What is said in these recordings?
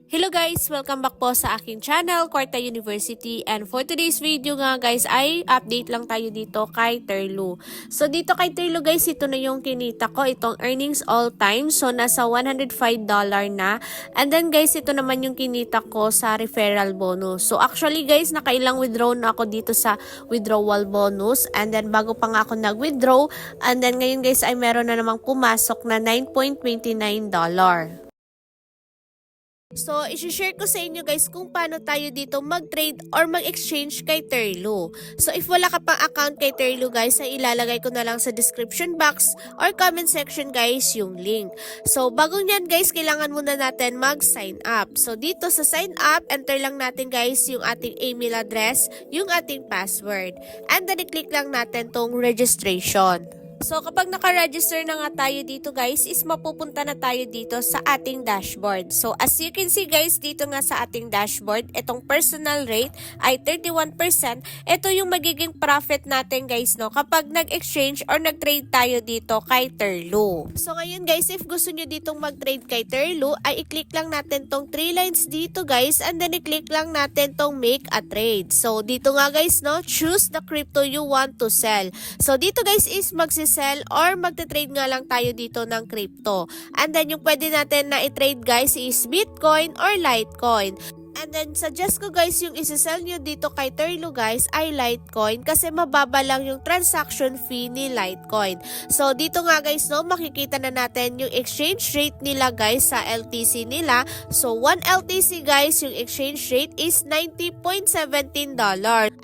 Hello guys! Welcome back po sa aking channel, Quarta University. And for today's video nga guys ay update lang tayo dito kay Terlu. So dito kay Terlu guys, ito na yung kinita ko, itong earnings all time. So nasa $105 na. And then guys, ito naman yung kinita ko sa referral bonus. So actually guys, nakailang withdraw na ako dito sa withdrawal bonus. And then bago pa nga ako nag-withdraw. And then ngayon guys ay meron na namang pumasok na $9.29. So, isi-share ko sa inyo guys kung paano tayo dito mag-trade or mag-exchange kay Terlu. So, if wala ka pang account kay Terlu guys, ay ilalagay ko na lang sa description box or comment section guys yung link. So, bago nyan guys, kailangan muna natin mag-sign up. So, dito sa sign up, enter lang natin guys yung ating email address, yung ating password. And then, i-click lang natin tong registration. So kapag naka-register na nga tayo dito guys, is mapupunta na tayo dito sa ating dashboard. So as you can see guys, dito nga sa ating dashboard, itong personal rate ay 31%. Ito yung magiging profit natin guys, no, kapag nag-exchange or nag-trade tayo dito kay Terlu. So ngayon guys, if gusto nyo ditong mag-trade kay Terlu, ay i-click lang natin tong 3 lines dito guys, and then i-click lang natin tong make a trade. So dito nga guys, no, choose the crypto you want to sell. So dito guys is sell or magte-trade nga lang tayo dito ng crypto. And then yung pwede natin na i-trade guys is Bitcoin or Litecoin. And then, suggest ko guys yung isi-sell nyo dito kay Terlu guys ay Litecoin kasi mababa lang yung transaction fee ni Litecoin. So, dito nga guys, no, makikita na natin yung exchange rate nila guys sa LTC nila. So, 1 LTC guys, yung exchange rate is $90.17.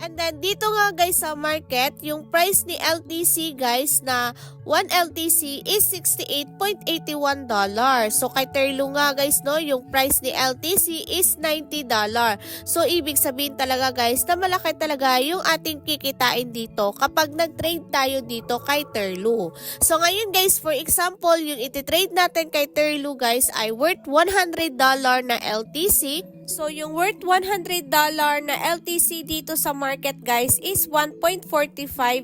And then, dito nga guys sa market, yung price ni LTC guys na 1 LTC is $68.81. So, kay Terlu nga guys, no, yung price ni LTC is $90. So, ibig sabihin talaga guys na malaki talaga yung ating kikitain dito kapag nag-trade tayo dito kay Terlu. So, ngayon guys, for example, yung iti-trade natin kay Terlu guys ay worth $100 na LTC. So, yung worth $100 na LTC dito sa market guys is 1.45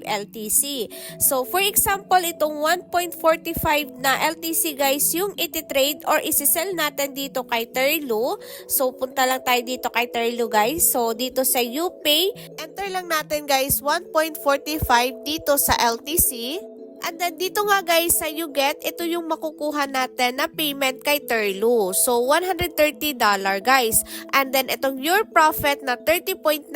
LTC. So, for example, itong 1.45 na LTC guys, yung iti-trade or isi-sell natin dito kay Terlu. So, punta lang tayo dito kay Terlu guys. So, dito sa UPay, enter lang natin guys 1.45 dito sa LTC. And then dito nga guys sa YouGet, ito yung makukuha natin na payment kay Terlu. So $130 guys. And then itong your profit na $30.90,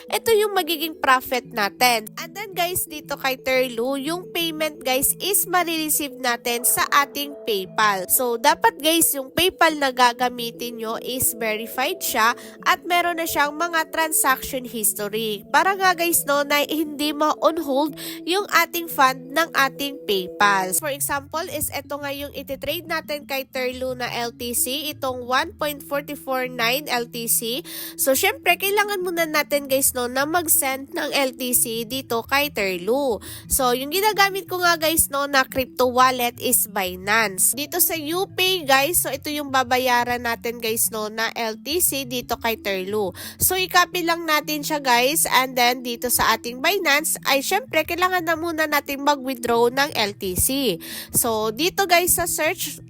ito yung magiging profit natin. And then guys dito kay Terlu, yung payment guys is marireceive natin sa ating PayPal. So dapat guys yung PayPal na gagamitin nyo is verified siya at meron na siyang mga transaction history. Para nga guys no na hindi ma-on hold yung ating fund ng ating PayPal. For example is ito nga yung iti-trade natin kay Terlu na LTC, itong 1.449 LTC. So syempre kailangan muna natin guys no na mag-send ng LTC dito kay Terlu. So yung ginagamit ko nga guys no na crypto wallet is Binance. Dito sa UPay guys, so ito yung babayaran natin guys no na LTC dito kay Terlu. So i-copy lang natin siya guys, and then dito sa ating Binance ay syempre kailangan na muna natin mag-withdraw ng LTC. So, dito guys sa search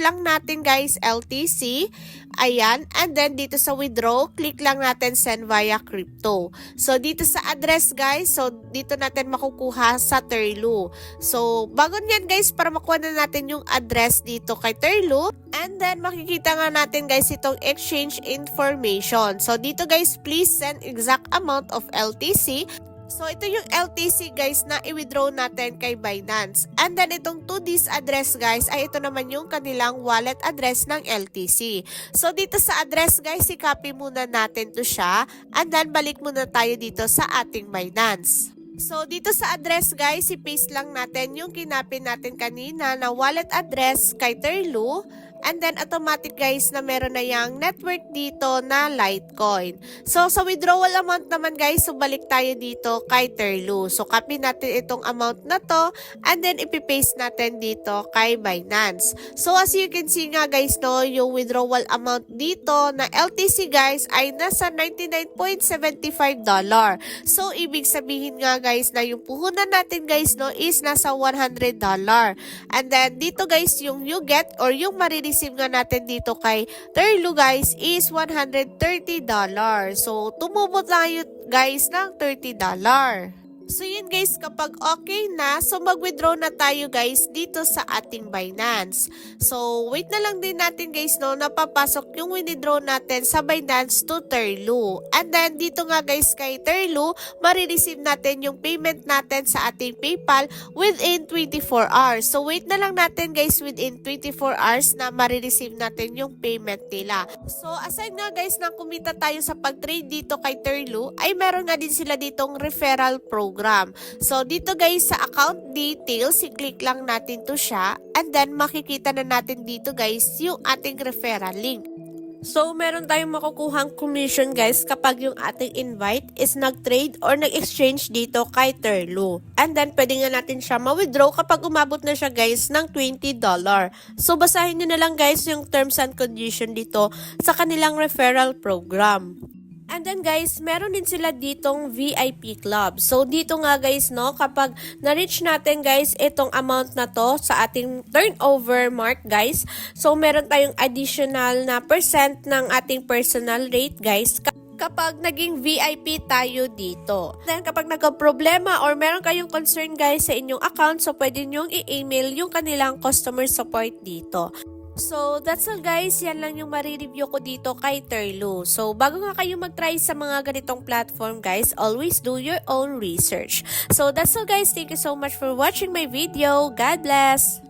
lang natin guys LTC. Ayan. And then dito sa withdraw, click lang natin send via crypto. So, dito sa address guys, so dito natin makukuha sa Terlu. So, bago nyan guys, para makuha na natin yung address dito kay Terlu. And then, makikita nga natin guys itong exchange information. So, dito guys, please send exact amount of LTC. So, ito yung LTC guys na i-withdraw natin kay Binance. And then, itong to this address guys, ay ito naman yung kanilang wallet address ng LTC. So, dito sa address guys, i-copy muna natin to siya. And then, balik muna tayo dito sa ating Binance. So, dito sa address guys, i-paste lang natin yung kinapin natin kanina na wallet address kay Terlu. And then, automatic guys na meron na yung network dito na Litecoin. So, sa withdrawal amount naman guys, so balik tayo dito kay Terlu. So, copy natin itong amount na to. And then, ipipaste natin dito kay Binance. So, as you can see nga guys, no, yung withdrawal amount dito na LTC guys ay nasa $99.75. So, ibig sabihin nga guys na yung puhunan natin guys, no, is nasa $100. And then, dito guys, yung you get or yung marireceive marireceive nga natin dito kay Turlo guys is $130. So, tumubo tayo guys ng $30. So yun guys, kapag okay na, so mag-withdraw na tayo guys dito sa ating Binance. So wait na lang din natin guys no, napapasok yung withdraw natin sa Binance to Turlo. And then dito nga guys kay Turlo, marireceive natin yung payment natin sa ating PayPal within 24 hours. So wait na lang natin guys within 24 hours na marireceive natin yung payment nila. So aside nga guys na kumita tayo sa pag-trade dito kay Turlo, ay meron nga din sila ditong referral program. So, dito guys sa account details, i-click lang natin to siya and then makikita na natin dito guys yung ating referral link. So, meron tayong makukuhang commission guys kapag yung ating invite is nag-trade or nag-exchange dito kay Turlo. And then, pwede nga natin siya ma-withdraw kapag umabot na siya guys ng $20. So, basahin nyo na lang guys yung terms and condition dito sa kanilang referral program. And then guys, meron din sila ditong VIP club. So dito nga guys no, kapag na-reach natin guys itong amount na to sa ating turnover mark guys, so meron tayong additional na percent ng ating personal rate guys kapag naging VIP tayo dito. Then kapag nagka-problema or meron kayong concern guys sa inyong account, so pwede nyong i-email yung kanilang customer support dito. So, that's all guys. Yan lang yung marireview ko dito kay Turlo. So, bago nga kayo mag-try sa mga ganitong platform guys, always do your own research. So, that's all guys. Thank you so much for watching my video. God bless!